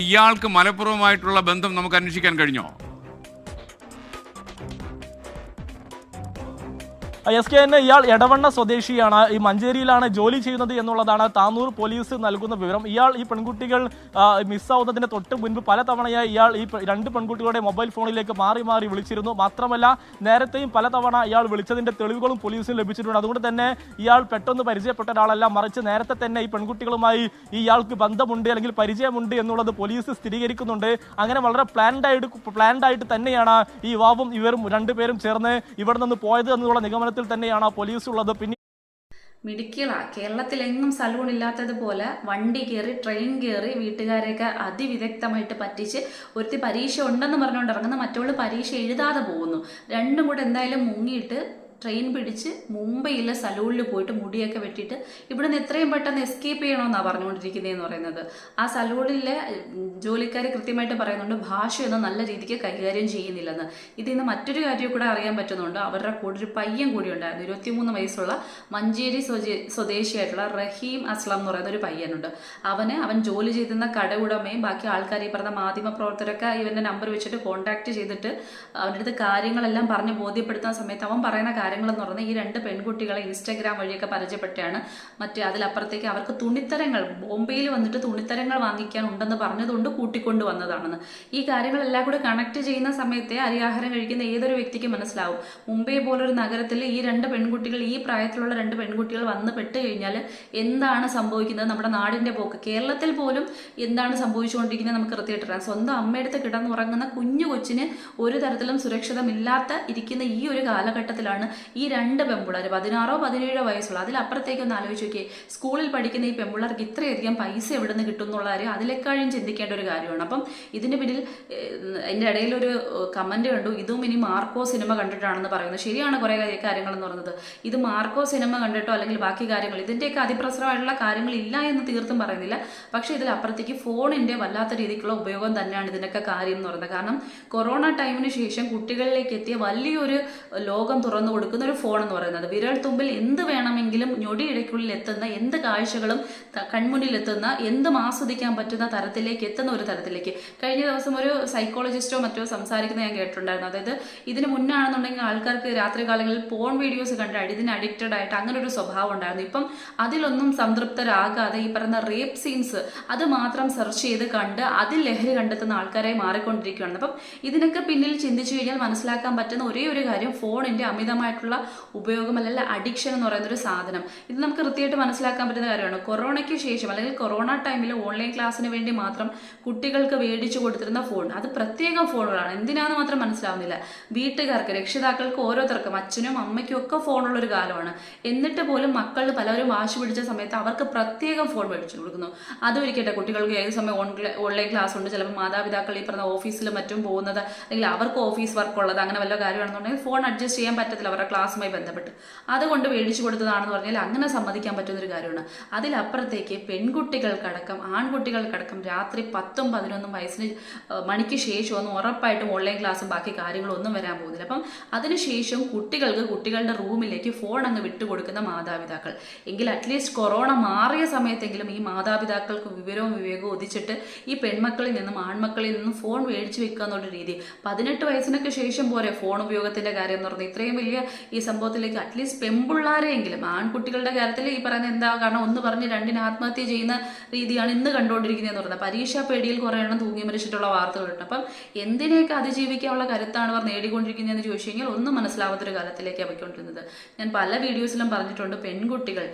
ഇയാൾക്ക് മനഃപൂർവ്വമായിട്ടുള്ള ബന്ധം നമുക്ക് അന്വേഷിക്കാൻ കഴിഞ്ഞോ? SKN ഇയാൾ എടവണ്ണ സ്വദേശിയാണ്. ഈ മഞ്ചേരിയിലാണ് ജോലി ചെയ്യുന്നത് എന്നുള്ളതാണ് താനൂർ പോലീസ് നൽകുന്ന വിവരം. ഇയാൾ ഈ പെൺകുട്ടികൾ മിസ്സാവുന്നതിന് തൊട്ട് മുൻപ് പലതവണയായി ഇയാൾ ഈ രണ്ട് പെൺകുട്ടികളുടെ മൊബൈൽ ഫോണിലേക്ക് മാറി മാറി വിളിച്ചിരുന്നു. മാത്രമല്ല നേരത്തെയും പലതവണ ഇയാൾ വിളിച്ചതിന്റെ തെളിവുകളും പോലീസിന് ലഭിച്ചിട്ടുണ്ട്. അതുകൊണ്ട് തന്നെ ഇയാൾ പെട്ടെന്ന് പരിചയപ്പെട്ട ഒരാളല്ല, മറിച്ച് നേരത്തെ തന്നെ ഈ പെൺകുട്ടികളുമായി ഇയാൾക്ക് ബന്ധമുണ്ട് അല്ലെങ്കിൽ പരിചയമുണ്ട് എന്നുള്ളത് പോലീസ് സ്ഥിരീകരിക്കുന്നുണ്ട്. അങ്ങനെ വളരെ പ്ലാൻഡ് ആയിട്ട് തന്നെയാണ് ഈ യുവാവും ഇവരും രണ്ടുപേരും ചേർന്ന് ഇവിടെ നിന്ന് പോയത് എന്നുള്ള നിഗമനം തന്നെയാണ് പോലീസ് ഉള്ളത്. പിന്നെ മിടുക്കികളാ, കേരളത്തിലെങ്ങും സലൂൺ ഇല്ലാത്തതുപോലെ വണ്ടി കയറി ട്രെയിൻ കയറി വീട്ടുകാരെയൊക്കെ അതിവിദഗ്ധമായിട്ട് പറ്റിച്ച് ഒരുത്തി പരീക്ഷ ഉണ്ടെന്ന് പറഞ്ഞുകൊണ്ട് ഇറങ്ങുന്ന മറ്റുള്ള പരീക്ഷ എഴുതാതെ പോകുന്നു. രണ്ടും കൂടെ എന്തായാലും മുങ്ങിയിട്ട് ട്രെയിൻ പിടിച്ച് മുംബൈയിലെ സലൂണിൽ പോയിട്ട് മുടിയൊക്കെ വെട്ടിയിട്ട് ഇവിടുന്ന് എത്രയും പെട്ടെന്ന് എസ്കേപ്പ് ചെയ്യണമെന്നാണ് പറഞ്ഞുകൊണ്ടിരിക്കുന്നതെന്ന് പറയുന്നത്. ആ സലൂണിലെ ജോലിക്കാർ കൃത്യമായിട്ട് പറയുന്നുണ്ട് ഭാഷയൊന്നും നല്ല രീതിക്ക് കൈകാര്യം ചെയ്യുന്നില്ലെന്ന്. ഇതിൽ നിന്ന് മറ്റൊരു കാര്യം കൂടെ അറിയാൻ പറ്റുന്നുണ്ട്. അവരുടെ കൂടെ ഒരു പയ്യൻ കൂടി ഉണ്ടായിരുന്നു. 23 വയസ്സുള്ള മഞ്ചേരി സ്വദേശിയായിട്ടുള്ള റഹീം അസ്ലം എന്ന് പറയുന്ന ഒരു പയ്യനുണ്ട്. അവൻ ജോലി ചെയ്തിരുന്ന കട ഉടമയും ബാക്കി ആൾക്കാർ ഈ പറഞ്ഞ മാധ്യമ പ്രവർത്തകരൊക്കെ ഇവന്റെ നമ്പർ വെച്ചിട്ട് കോൺടാക്ട് ചെയ്തിട്ട് അവൻ്റെ അടുത്ത് കാര്യങ്ങളെല്ലാം പറഞ്ഞ് ബോധ്യപ്പെടുത്തുന്ന സമയത്ത് അവൻ പറയുന്ന കാര്യങ്ങളെന്ന് പറഞ്ഞാൽ ഈ രണ്ട് പെൺകുട്ടികളെ ഇൻസ്റ്റാഗ്രാം വഴിയൊക്കെ പരിചയപ്പെട്ടാണ്. അതിലപ്പുറത്തേക്ക് അവർക്ക് തുണിത്തരങ്ങൾ ബോംബെയിൽ വന്നിട്ട് തുണിത്തരങ്ങൾ വാങ്ങിക്കാൻ ഉണ്ടെന്ന് പറഞ്ഞതുകൊണ്ട് കൂട്ടിക്കൊണ്ടു വന്നതാണെന്ന്. ഈ കാര്യങ്ങളെല്ലാം കൂടെ കണക്ട് ചെയ്യുന്ന സമയത്തെ അരിയാഹാരം കഴിക്കുന്ന ഏതൊരു വ്യക്തിക്ക് മനസ്സിലാവും മുംബൈ പോലൊരു നഗരത്തിൽ ഈ രണ്ട് പെൺകുട്ടികൾ, ഈ പ്രായത്തിലുള്ള രണ്ട് പെൺകുട്ടികൾ വന്ന് പെട്ട് കഴിഞ്ഞാൽ എന്താണ് സംഭവിക്കുന്നത്, നമ്മുടെ നാടിന്റെ പോക്ക്. കേരളത്തിൽ പോലും എന്താണ് സംഭവിച്ചുകൊണ്ടിരിക്കുന്നത് നമുക്ക് കൃത്യമായിട്ടറിയാം. സ്വന്തം അമ്മയടുത്ത് കിടന്നുറങ്ങുന്ന കുഞ്ഞു കൊച്ചിന് ഒരു തരത്തിലും സുരക്ഷിതമില്ലാത്ത ഇരിക്കുന്ന ഈ ഒരു കാലഘട്ടത്തിലാണ് ഈ രണ്ട് പെൺപിള്ളേർ 16 17 വയസ്സുള്ള, അതിലപ്പുറത്തേക്ക് ഒന്ന് ആലോചിച്ച് നോക്കിയേ. സ്കൂളിൽ പഠിക്കുന്ന ഈ പെൺപിള്ളേർക്ക് ഇത്രയധികം പൈസ എവിടെ നിന്ന് കിട്ടും എന്നുള്ള കാര്യം അതിലേക്കാളും ചിന്തിക്കേണ്ട ഒരു കാര്യമാണ്. അപ്പം ഇതിന് പിന്നിൽ അതിൻ്റെ ഇടയിലൊരു കമന്റ് കണ്ടു, ഇതും ഇനി മാർക്കോ സിനിമ കണ്ടിട്ടാണെന്ന് പറയുന്നത്. ശരിയാണ് കുറേ കാര്യങ്ങളെന്ന് പറയുന്നത്. ഇത് മാർക്കോ സിനിമ കണ്ടിട്ടോ അല്ലെങ്കിൽ ബാക്കി കാര്യങ്ങൾ ഇതിൻ്റെയൊക്കെ അതിപ്രസരമായിട്ടുള്ള കാര്യങ്ങൾ ഇല്ല എന്ന് തീർത്തും പറയുന്നില്ല. പക്ഷേ ഇതിലപ്പുറത്തേക്ക് ഫോണിൻ്റെ വല്ലാത്ത രീതിക്കുള്ള ഉപയോഗം തന്നെയാണ് ഇതിനൊക്കെ കാര്യം എന്ന് പറയുന്നത്. കാരണം കൊറോണ ടൈമിന് ശേഷം കുട്ടികളിലേക്ക് എത്തിയ വലിയൊരു ലോകം തുറന്നു കൊടുക്കുന്ന ഒരു ഫോൺ എന്ന് പറയുന്നത്. വിരൽ തുമ്പിൽ എന്ത് വേണമെങ്കിലും ഞൊടിയിടയ്ക്കുള്ളിൽ എത്തുന്ന, എന്ത് കാഴ്ചകളും കൺമുന്നിൽ എത്തുന്ന, എന്തും ആസ്വദിക്കാൻ പറ്റുന്ന തരത്തിലേക്ക് എത്തുന്ന ഒരു തരത്തിലേക്ക്. കഴിഞ്ഞ ദിവസം ഒരു സൈക്കോളജിസ്റ്റോ മറ്റോ സംസാരിക്കുന്നത് ഞാൻ കേട്ടിട്ടുണ്ടായിരുന്നു. അതായത് ഇതിന് മുന്നാണെന്നുണ്ടെങ്കിൽ ആൾക്കാർക്ക് രാത്രി കാലങ്ങളിൽ പോൺ വീഡിയോസ് കണ്ടിട്ട് ഇതിന് അഡിക്റ്റഡ് ആയിട്ട് അങ്ങനെ ഒരു സ്വഭാവം ഉണ്ടായിരുന്നു. ഇപ്പം അതിലൊന്നും സംതൃപ്തരാകാതെ ഈ പറയുന്ന റേപ്പ് സീൻസ് അത് മാത്രം സെർച്ച് ചെയ്ത് കണ്ട് അതിൽ ലഹരി കണ്ടെത്തുന്ന ആൾക്കാരായി മാറിക്കൊണ്ടിരിക്കുകയാണ്. അപ്പം ഇതിനൊക്കെ പിന്നിൽ ചിന്തിച്ചു കഴിഞ്ഞാൽ മനസ്സിലാക്കാൻ പറ്റുന്ന ഒരേ ഒരു കാര്യം ഫോണിന്റെ അമിതമായിട്ടുള്ള ഉപയോഗം അല്ലെങ്കിൽ അഡിക്ഷൻ എന്ന് പറയുന്ന ഒരു സാധനം. ഇത് നമുക്ക് കൃത്യമായിട്ട് മനസ്സിലാക്കാൻ പറ്റുന്ന കാര്യമാണ്. കൊറോണയ്ക്ക് ശേഷം അല്ലെങ്കിൽ കൊറോണ ടൈമിൽ ഓൺലൈൻ ക്ലാസ്സിന് വേണ്ടി മാത്രം കുട്ടികൾക്ക് മേടിച്ചു കൊടുത്തിരുന്ന ഫോൺ, അത് പ്രത്യേകം ഫോണുകളാണ്. എന്തിനാന്ന് മാത്രം മനസ്സിലാവുന്നില്ല. വീട്ടുകാർക്ക്, രക്ഷിതാക്കൾക്ക് ഓരോരുത്തർക്കും, അച്ഛനും അമ്മയ്ക്കും ഒക്കെ ഫോണുള്ള ഒരു കാലമാണ്. എന്നിട്ട് പോലും മക്കൾ പലരും വാശി പിടിച്ച സമയത്ത് അവർക്ക് പ്രത്യേകം ഫോൺ മേടിച്ചു കൊടുക്കുന്നു. അതൊരിക്കട്ടെ, കുട്ടികൾക്ക് ഏത് സമയം ഓൺലൈൻ ക്ലാസ് ഉണ്ട്, ചിലപ്പോൾ മാതാപിതാക്കൾ ഈ പറഞ്ഞ ഓഫീസിലും മറ്റും പോകുന്നത് അല്ലെങ്കിൽ അവർക്ക് ഓഫീസ് വർക്ക് ഉള്ളത് അങ്ങനെ വല്ല കാര്യമാണെന്നുണ്ടെങ്കിൽ ഫോൺ അഡ്ജസ്റ്റ് ചെയ്യാൻ പറ്റത്തില്ല അവരുടെ ക്ലാസ്സുമായി ബന്ധപ്പെട്ട്. അതുകൊണ്ട് മേടിച്ചു കൊടുത്തതാണെന്ന് പറഞ്ഞാൽ അങ്ങനെ സമ്മതിക്കാൻ പറ്റുന്നൊരു കാര്യമാണ്. അതിലപ്പുറത്തേക്ക് പെൺകുട്ടികൾക്കടക്കം ആൺകുട്ടികൾക്കടക്കം രാത്രി 10 11 വയസ്സിന് മണിക്ക് ശേഷം ഒന്നും ഉറപ്പായിട്ടും ഓൺലൈൻ ക്ലാസ്സും ബാക്കി കാര്യങ്ങളും ഒന്നും വരാൻ പോകുന്നില്ല. അപ്പം അതിനുശേഷം കുട്ടികളുടെ റൂമിലേക്ക് ഫോൺ അങ്ങ് വിട്ടുകൊടുക്കുന്ന മാതാപിതാക്കൾ. എങ്കിൽ അറ്റ്ലീസ്റ്റ് കൊറോണ മാറിയ സമയത്തെങ്കിലും ഈ മാതാപിതാക്കൾക്ക് വിവരവും വിവേകവും ഒതിച്ചിട്ട് ഈ പെൺമക്കളിൽ നിന്നും ആൺമക്കളിൽ നിന്നും ഫോൺ മേടിച്ചു വെക്കുക എന്നുള്ള രീതി. 18 വയസ്സിനൊക്കെ ശേഷം പോരെ ഫോൺ ഉപയോഗത്തിന്റെ കാര്യം എന്ന് പറഞ്ഞാൽ. ഇത്രയും വലിയ ഈ സംഭവത്തിലേക്ക് അറ്റ്ലീസ്റ്റ് പെൺപിള്ളാരെങ്കിലും, ആൺകുട്ടികളുടെ കാര്യത്തിൽ ഈ പറയുന്ന എന്താ കാരണം ഒന്ന് പറഞ്ഞ് രണ്ടിന് ആത്മഹത്യ ചെയ്യുന്ന രീതിയാണ് ഇന്ന് കണ്ടുകൊണ്ടിരിക്കുന്നതെന്ന് പറയുന്നത്. പരീക്ഷാ പേടിയിൽ കുറേ എണ്ണം തൂങ്ങി മരിച്ചിട്ടുള്ള വാർത്തകളുണ്ട്. അപ്പം എന്തിനെയൊക്കെ അതിജീവിക്കാനുള്ള കരുത്താണ് അവർ നേടിക്കൊണ്ടിരിക്കുന്നതെന്ന് ചോദിച്ചു കഴിഞ്ഞാൽ ഒന്നും മനസ്സിലാവാത്തൊരു കാലത്തിലേക്കാണ് പോയിക്കൊണ്ടിരുന്നത്. ഞാൻ പല വീഡിയോസിലും പറഞ്ഞിട്ടുണ്ട്, പെൺകുട്ടികൾ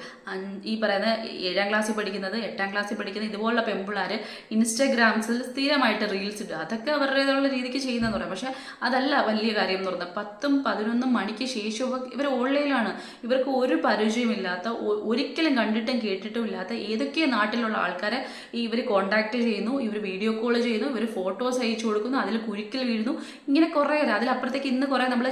ഈ പറയുന്ന 7ാം ക്ലാസ്സിൽ പഠിക്കുന്നത് 8ാം ക്ലാസ്സിൽ പഠിക്കുന്ന ഇതുപോലുള്ള പെൺപിള്ളേർ ഇൻസ്റ്റാഗ്രാംസിൽ സ്ഥിരമായിട്ട് റീൽസ് ഇടുക, അതൊക്കെ അവരുടേതുള്ള രീതിക്ക് ചെയ്യുന്നതെന്ന് പറയാം. പക്ഷെ അതല്ല വലിയ കാര്യം എന്ന് പറഞ്ഞാൽ 10 11 മണിക്ക് ശേഷം ഇവർ ഓൺലൈനിലാണ്. ഇവർക്ക് ഒരു പരിചയമില്ലാത്ത, ഒരിക്കലും കണ്ടിട്ടും കേട്ടിട്ടും ഇല്ലാത്ത ഏതൊക്കെ നാട്ടിലുള്ള ആൾക്കാരെ ഇവർ കോണ്ടാക്ട് ചെയ്യുന്നു, ഇവർ വീഡിയോ കോൾ ചെയ്യുന്നു, ഇവർ ഫോട്ടോസ് അയച്ചു കൊടുക്കുന്നു, അതിൽ കുരുക്കിൽ വീഴുന്നു. ഇങ്ങനെ കുറേ അതിലപ്പുറത്തേക്ക് ഇന്ന് കുറേ നമ്മൾ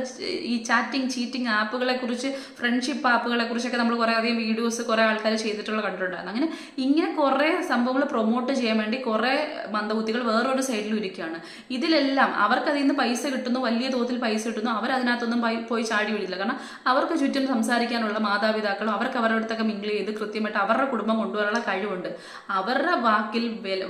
ഈ ചീറ്റിംഗ് ആപ്പുകളെ കുറിച്ച്, ഫ്രണ്ട്ഷിപ്പ് ആപ്പുകളെ കുറിച്ചൊക്കെ നമ്മൾ കുറേ അധികം വീഡിയോസ് കുറേ ആൾക്കാർ ചെയ്തിട്ടുള്ള കണ്ടിട്ടുണ്ടായിരുന്നു. അങ്ങനെ ഇങ്ങനെ കുറേ സംഭവങ്ങൾ പ്രൊമോട്ട് ചെയ്യാൻ വേണ്ടി കുറേ മന്ദബുദ്ധികൾ വേറൊരു സൈഡിൽ ഇരിക്കുകയാണ്. ഇതിലെല്ലാം അവർക്ക് അതിൽ നിന്ന് പൈസ കിട്ടുന്നു, വലിയ തോതിൽ പൈസ കിട്ടുന്നു, അവർ അതിനകത്തൊന്നും പോയി ചാടി വീഴുന്നു. പറ്റില്ല. കാരണം അവർക്ക് ചുറ്റും സംസാരിക്കാനുള്ള മാതാപിതാക്കളും അവർക്ക് അവരുടെ അടുത്തൊക്കെ മിങ്കിൾ ചെയ്ത് കൃത്യമായിട്ട് അവരുടെ കുടുംബം കൊണ്ടുവരാനുള്ള കഴിവുണ്ട്. അവരുടെ വാക്കിൽ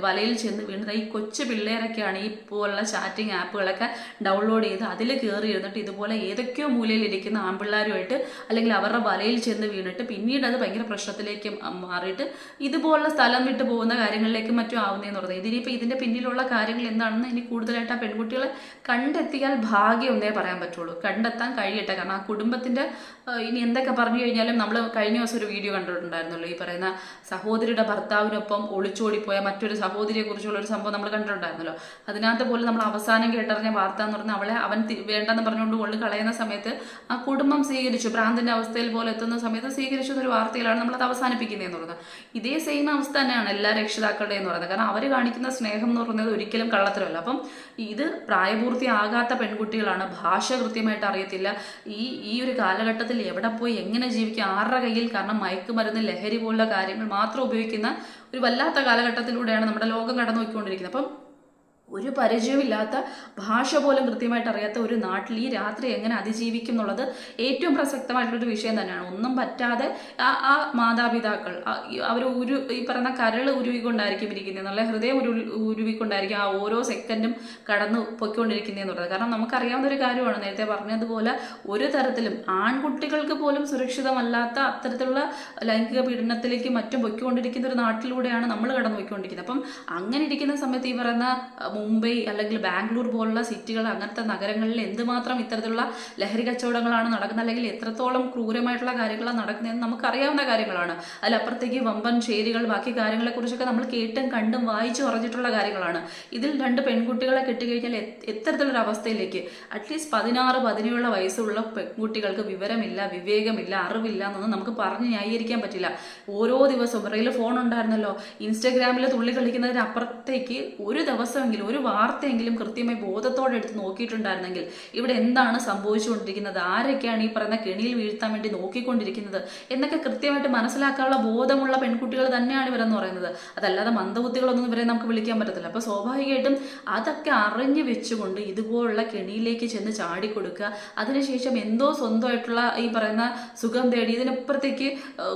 വലയിൽ ചെന്ന് വീണത് ഈ കൊച്ചു പിള്ളേരൊക്കെയാണ് ഈ പോലുള്ള ചാറ്റിംഗ് ആപ്പുകളൊക്കെ ഡൗൺലോഡ് ചെയ്ത് അതിൽ കയറി ഇരുന്നിട്ട് ഇതുപോലെ ഏതൊക്കെയോ മൂലയിലിരിക്കുന്ന ആൺപിള്ളേരുമായിട്ട് അല്ലെങ്കിൽ അവരുടെ വലയിൽ ചെന്ന് വീണിട്ട് പിന്നീട് അത് ഭയങ്കര പ്രശ്നത്തിലേക്ക് മാറിയിട്ട് ഇതുപോലുള്ള സ്ഥലം വിട്ട് പോകുന്ന കാര്യങ്ങളിലേക്കും മറ്റും ആവുന്നതെന്ന് പറഞ്ഞത്. ഇതിനിപ്പോൾ ഇതിൻ്റെ പിന്നിലുള്ള കാര്യങ്ങൾ എന്താണെന്ന് ഇനി കൂടുതലായിട്ട് ആ പെൺകുട്ടികളെ കണ്ടെത്തിയാൽ ഭാഗ്യം എന്നേ പറയാൻ പറ്റുള്ളൂ. കണ്ടെത്താൻ കഴിയട്ടെ. കാരണം ആ കുടുംബത്തിൻ്റെ ഇനി എന്തൊക്കെ പറഞ്ഞു കഴിഞ്ഞാലും നമ്മൾ കഴിഞ്ഞ ദിവസം ഒരു വീഡിയോ കണ്ടിട്ടുണ്ടായിരുന്നല്ലോ, ഈ പറയുന്ന സഹോദരിയുടെ ഭർത്താവിനൊപ്പം ഒളിച്ചോടിപ്പോയ മറ്റൊരു സഹോദരിയെ കുറിച്ചുള്ള ഒരു സംഭവം നമ്മൾ കണ്ടിട്ടുണ്ടായിരുന്നല്ലോ. അതിനകത്ത് പോലും നമ്മൾ അവസാനം കേട്ടറിഞ്ഞ വാർത്ത എന്ന് പറഞ്ഞാൽ അവളെ അവൻ വേണ്ടെന്ന് പറഞ്ഞുകൊണ്ട് കൊള്ളു കളയുന്ന സമയത്ത് ആ കുടുംബം സ്വീകരിച്ചു, ഭ്രാന്തിൻ്റെ അവസ്ഥയിൽ പോലെ എത്തുന്ന സമയത്ത് സ്വീകരിച്ചു എന്നൊരു വാർത്തയിലാണ് നമ്മളത് അവസാനിപ്പിക്കുന്നതെന്ന് പറയുന്നത്. ഇതേ സെയിം അവസ്ഥ തന്നെയാണ് എല്ലാ രക്ഷിതാക്കളുടെയും എന്ന് പറയുന്നത്. കാരണം അവർ കാണിക്കുന്ന സ്നേഹം എന്ന് പറയുന്നത് ഒരിക്കലും കള്ളത്തരമല്ല. അപ്പം ഇത് പ്രായപൂർത്തിയാകാത്ത പെൺകുട്ടികളാണ്, ഭാഷ കൃത്യമായിട്ട് അറിയത്തില്ല. ഈ ഒരു കാലഘട്ടത്തിൽ എവിടെ പോയി എങ്ങനെ ജീവിക്കുക, ആരുടെ കയ്യിൽ, കാരണം മയക്കുമരുന്ന് ലഹരി പോലുള്ള കാര്യങ്ങൾ മാത്രം ഉപയോഗിക്കുന്ന ഒരു വല്ലാത്ത കാലഘട്ടത്തിലൂടെയാണ് നമ്മുടെ ലോകം കടന്നു പോയിക്കൊണ്ടിരിക്കുന്നത്. അപ്പം ഒരു പരിചയമില്ലാത്ത, ഭാഷ പോലും കൃത്യമായിട്ട് അറിയാത്ത ഒരു നാട്ടിൽ ഈ രാത്രി എങ്ങനെ അതിജീവിക്കും എന്നുള്ളത് ഏറ്റവും പ്രസക്തമായിട്ടുള്ളൊരു വിഷയം തന്നെയാണ്. ഒന്നും പറ്റാതെ ആ മാതാപിതാക്കൾ അവർ ഈ പറയുന്ന കരൾ ഉരുവിക്കൊണ്ടായിരിക്കും ഇരിക്കുന്നത്, നല്ല ഹൃദയം ഉരുവിക്കൊണ്ടായിരിക്കും ആ ഓരോ സെക്കൻഡും കടന്നു പൊയ്ക്കൊണ്ടിരിക്കുന്നതെന്ന് പറയുന്നത്. കാരണം നമുക്കറിയാവുന്ന ഒരു കാര്യമാണ്, നേരത്തെ പറഞ്ഞതുപോലെ ഒരു തരത്തിലും ആൺകുട്ടികൾക്ക് പോലും സുരക്ഷിതമല്ലാത്ത അത്തരത്തിലുള്ള ലൈംഗിക പീഡനത്തിലേക്ക് മറ്റും പൊയ്ക്കൊണ്ടിരിക്കുന്ന ഒരു നാട്ടിലൂടെയാണ് നമ്മൾ കടന്നു പോയിക്കൊണ്ടിരിക്കുന്നത്. അപ്പം അങ്ങനെ ഇരിക്കുന്ന സമയത്ത് ഈ പറയുന്ന മുംബൈ അല്ലെങ്കിൽ ബാംഗ്ലൂർ പോലുള്ള സിറ്റികൾ, അങ്ങനത്തെ നഗരങ്ങളിൽ എന്തുമാത്രം ഇത്തരത്തിലുള്ള ലഹരി കച്ചവടങ്ങളാണ് നടക്കുന്നത്, അല്ലെങ്കിൽ എത്രത്തോളം ക്രൂരമായിട്ടുള്ള കാര്യങ്ങളാണ് നടക്കുന്നതെന്ന് നമുക്കറിയാവുന്ന കാര്യങ്ങളാണ്. അതിലപ്പുറത്തേക്ക് വമ്പൻ ചേരികൾ, ബാക്കി കാര്യങ്ങളെക്കുറിച്ചൊക്കെ നമ്മൾ കേട്ടും കണ്ടും വായിച്ചു പറഞ്ഞിട്ടുള്ള കാര്യങ്ങളാണ്. ഇതിൽ 2 പെൺകുട്ടികളെ കിട്ടിക്കഴിഞ്ഞാൽ എത്തരത്തിലൊരു അവസ്ഥയിലേക്ക്, അറ്റ്ലീസ്റ്റ് 16-17 വയസ്സുള്ള പെൺകുട്ടികൾക്ക് വിവരമില്ല, വിവേകമില്ല, അറിവില്ല എന്നൊന്നും നമുക്ക് പറഞ്ഞ് ന്യായീകരിക്കാൻ പറ്റില്ല. ഓരോ ദിവസവും റെയിൽ ഫോൺ ഉണ്ടായിരുന്നല്ലോ, ഇൻസ്റ്റഗ്രാമിൽ തുള്ളി കളിക്കുന്നതിനപ്പുറത്തേക്ക് ഒരു ദിവസമെങ്കിലും ഒരു വാർത്തയെങ്കിലും കൃത്യമായി ബോധത്തോടെ എടുത്ത് നോക്കിയിട്ടുണ്ടായിരുന്നെങ്കിൽ ഇവിടെ എന്താണ് സംഭവിച്ചുകൊണ്ടിരിക്കുന്നത്, ആരൊക്കെയാണ് ഈ പറയുന്ന കെണിയിൽ വീഴ്ത്താൻ വേണ്ടി നോക്കിക്കൊണ്ടിരിക്കുന്നത് എന്നൊക്കെ കൃത്യമായിട്ട് മനസ്സിലാക്കാനുള്ള ബോധമുള്ള പെൺകുട്ടികൾ തന്നെയാണ് ഇവരെന്ന് പറയുന്നത്. അതല്ലാതെ മന്ദബുദ്ധികളൊന്നും ഇവരെ നമുക്ക് വിളിക്കാൻ പറ്റത്തില്ല. അപ്പോൾ സ്വാഭാവികമായിട്ടും അതൊക്കെ അറിഞ്ഞു വെച്ചുകൊണ്ട് ഇതുപോലുള്ള കെണിയിലേക്ക് ചെന്ന് ചാടിക്കൊടുക്കുക, അതിനുശേഷം എന്തോ സ്വന്തമായിട്ടുള്ള ഈ പറയുന്ന സുഖം തേടി ഇതിനപ്പുറത്തേക്ക്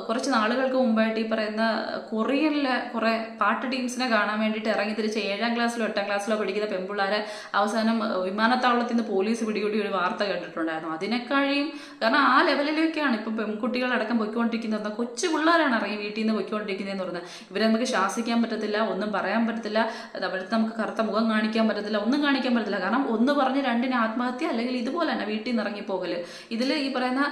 കുറച്ച് നാളുകൾക്ക് മുമ്പായിട്ട് ഈ പറയുന്ന കൊറിയനിലെ കുറേ പാട്ട് ടീംസിനെ കാണാൻ വേണ്ടിയിട്ട് ഇറങ്ങി തിരിച്ച് 7ാം ക്ലാസ്സിലോ 8ാം ക്ലാസ്സിലോ പഠിക്കുന്ന പെൺപിള്ളേരെ അവസാനം വിമാനത്താവളത്തിൽ നിന്ന് പോലീസ് പിടികൂടി ഒരു വാർത്ത കേട്ടിട്ടുണ്ടായിരുന്നു. അതിനെക്കാളും കാരണം ആ ലെവലിലേക്കാണ് ഇപ്പം പെൺകുട്ടികളടക്കം പൊയ്ക്കൊണ്ടിരിക്കുന്നത്. കൊച്ചു പിള്ളേരാണ് ഇറങ്ങി വീട്ടിൽ നിന്ന് പൊയ്ക്കൊണ്ടിരിക്കുന്നതെന്ന് പറഞ്ഞാൽ ഇവരെ നമുക്ക് ശാസിക്കാൻ പറ്റത്തില്ല, ഒന്നും പറയാൻ പറ്റത്തില്ല, അവിടുത്തെ നമുക്ക് കറുത്ത മുഖം കാണിക്കാൻ പറ്റത്തില്ല, ഒന്നും കാണിക്കാൻ പറ്റത്തില്ല. കാരണം ഒന്ന് പറഞ്ഞ് 2ന് ആത്മഹത്യ, അല്ലെങ്കിൽ ഇതുപോലെ തന്നെ വീട്ടിൽ നിന്ന് ഇറങ്ങിപ്പോകല്. ഇതിൽ ഈ പറയുന്ന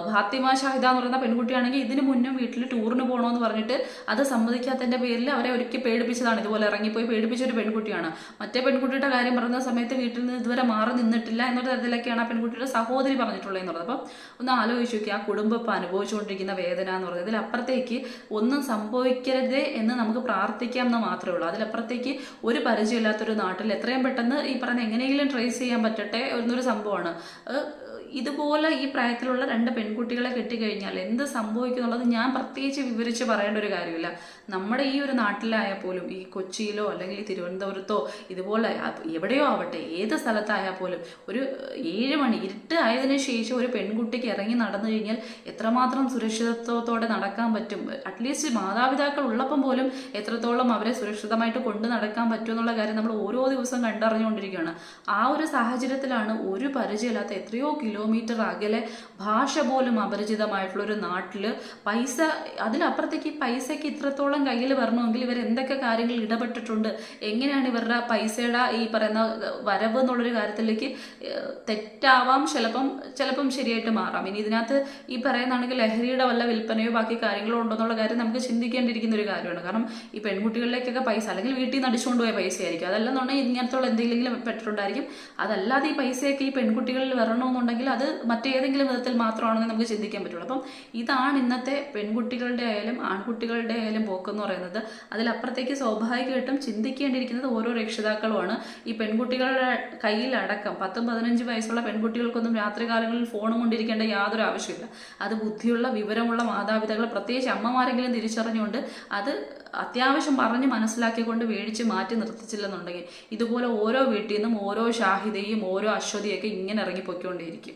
ഫാത്തിമ ഷാഹിദ എന്ന് പറയുന്ന പെൺകുട്ടിയാണെങ്കിൽ ഇതിന് മുന്നും വീട്ടിൽ ടൂറിന് പോകണമെന്ന് പറഞ്ഞിട്ട് അത് സമ്മതിക്കാത്തതിൻ്റെ പേരിൽ അവരെ ഒരിക്കൽ പേടിപ്പിച്ചതാണ്. ഇതുപോലെ ഇറങ്ങിപ്പോയി പേടിപ്പിച്ചൊരു പെൺകുട്ടിയാണ്. മറ്റേ പെൺകുട്ടിയുടെ കാര്യം പറയുന്ന സമയത്ത് വീട്ടിൽ നിന്ന് ഇതുവരെ മാറി നിന്നിട്ടില്ല എന്നൊരു തരത്തിലൊക്കെയാണ് ആ പെൺകുട്ടിയുടെ സഹോദരി പറഞ്ഞിട്ടുള്ളതെന്ന് പറഞ്ഞത്. അപ്പം ഒന്ന് ആലോചിച്ച് നോക്കി ആ കുടുംബം ഇപ്പം അനുഭവിച്ചുകൊണ്ടിരിക്കുന്ന വേദന എന്ന് പറയുന്നത്. ഇതിലപ്പുറത്തേക്ക് ഒന്നും സംഭവിക്കരുതേ എന്ന് നമുക്ക് പ്രാർത്ഥിക്കാം എന്ന് മാത്രമേ ഉള്ളൂ. അതിലപ്പുറത്തേക്ക് ഒരു പരിചയമില്ലാത്തൊരു നാട്ടിൽ എത്രയും പെട്ടെന്ന് ഈ പറയുന്ന എങ്ങനെയെങ്കിലും ട്രേസ് ചെയ്യാൻ പറ്റട്ടെ എന്നൊരു സംഭവമാണ്. ഇതുപോലെ ഈ പ്രായത്തിലുള്ള 2 പെൺകുട്ടികളെ കെട്ടിക്കഴിഞ്ഞാൽ എന്ത് സംഭവിക്കും എന്നുള്ളത് ഞാൻ പ്രത്യേകിച്ച് വിവരിച്ച് പറയേണ്ട ഒരു കാര്യമില്ല. നമ്മുടെ ഈ ഒരു നാട്ടിലായാൽ പോലും, ഈ കൊച്ചിയിലോ അല്ലെങ്കിൽ തിരുവനന്തപുരത്തോ ഇതുപോലെ എവിടെയോ ആവട്ടെ, ഏത് സ്ഥലത്തായാൽ പോലും ഒരു 7 മണി ഇരുട്ട് ആയതിനു ശേഷം ഒരു പെൺകുട്ടിക്ക് ഇറങ്ങി നടന്നു കഴിഞ്ഞാൽ എത്രമാത്രം സുരക്ഷിതത്വത്തോടെ നടക്കാൻ പറ്റും, അറ്റ്ലീസ്റ്റ് മാതാപിതാക്കൾ ഉള്ളപ്പം പോലും എത്രത്തോളം അവരെ സുരക്ഷിതമായിട്ട് കൊണ്ടു നടക്കാൻ പറ്റും എന്നുള്ള കാര്യം നമ്മൾ ഓരോ ദിവസം കണ്ടറിഞ്ഞുകൊണ്ടിരിക്കുകയാണ്. ആ ഒരു സാഹചര്യത്തിലാണ് ഒരു പരിചയമില്ലാത്ത എത്രയോ കിലോമീറ്റർ അകലെ, ഭാഷ പോലും അപരിചിതമായിട്ടുള്ള ഒരു നാട്ടിൽ പൈസ, അതിലപ്പുറത്തേക്ക് പൈസയ്ക്ക് ഇത്രത്തോളം കയ്യിൽ വരണമെങ്കിൽ ഇവർ എന്തൊക്കെ കാര്യങ്ങൾ ഇടപെട്ടിട്ടുണ്ട്, എങ്ങനെയാണ് ഇവരുടെ പൈസയുടെ ഈ പറയുന്ന വരവ് എന്നുള്ളൊരു കാര്യത്തിലേക്ക് തെറ്റാവാം, ചിലപ്പം ശരിയായിട്ട് മാറാം. ഇനി ഇതിനകത്ത് ഈ പറയുന്നതാണെങ്കിൽ ലഹരിയുടെ വല്ല വിൽപ്പനയോ ബാക്കി കാര്യങ്ങളോ ഉണ്ടോന്നുള്ള കാര്യം നമുക്ക് ചിന്തിക്കേണ്ടിയിരിക്കുന്ന ഒരു കാര്യമാണ്. കാരണം ഈ പെൺകുട്ടികളിലേക്കൊക്കെ പൈസ അല്ലെങ്കിൽ വീട്ടിൽ നിന്ന് അടിച്ചുകൊണ്ട് പോയ പൈസ ആയിരിക്കും, അതല്ലെന്നുണ്ടെങ്കിൽ ഇങ്ങനത്തുള്ള എന്തെങ്കിലും പെട്ടിട്ടുണ്ടായിരിക്കും. അതല്ലാതെ ഈ പൈസയൊക്കെ ഈ പെൺകുട്ടികളിൽ വരണമെന്നുണ്ടെങ്കിൽ അത് മറ്റേതെങ്കിലും വിധത്തിൽ മാത്രമാണെന്ന് നമുക്ക് ചിന്തിക്കാൻ പറ്റുള്ളൂ. അപ്പം ഇതാണ് ഇന്നത്തെ പെൺകുട്ടികളുടെ ആയാലും ആൺകുട്ടികളുടെ ആയാലും പോക്കെന്ന് പറയുന്നത്. അതിലപ്പുറത്തേക്ക് സ്വാഭാവികമായിട്ടും ചിന്തിക്കേണ്ടിയിരിക്കുന്നത് ഓരോ രക്ഷിതാക്കളുമാണ്. ഈ പെൺകുട്ടികളുടെ കയ്യിലടക്കം 10-15 വയസ്സുള്ള പെൺകുട്ടികൾക്കൊന്നും രാത്രികാലങ്ങളിൽ ഫോണും കൊണ്ടിരിക്കേണ്ട യാതൊരു ആവശ്യമില്ല. അത് ബുദ്ധിയുള്ള വിവരമുള്ള മാതാപിതാക്കൾ, പ്രത്യേകിച്ച് അമ്മമാരെങ്കിലും തിരിച്ചറിഞ്ഞുകൊണ്ട് അത് അത്യാവശ്യം പറഞ്ഞ് മനസ്സിലാക്കിക്കൊണ്ട് മേടിച്ച് മാറ്റി നിർത്തിച്ചില്ലെന്നുണ്ടെങ്കിൽ ഇതുപോലെ ഓരോ വീട്ടിൽ നിന്നും ഓരോ ഷാഹിദയും ഓരോ അശ്വതിയൊക്കെ ഇങ്ങനെ ഇറങ്ങിപ്പോയിക്കൊണ്ടേയിരിക്കും.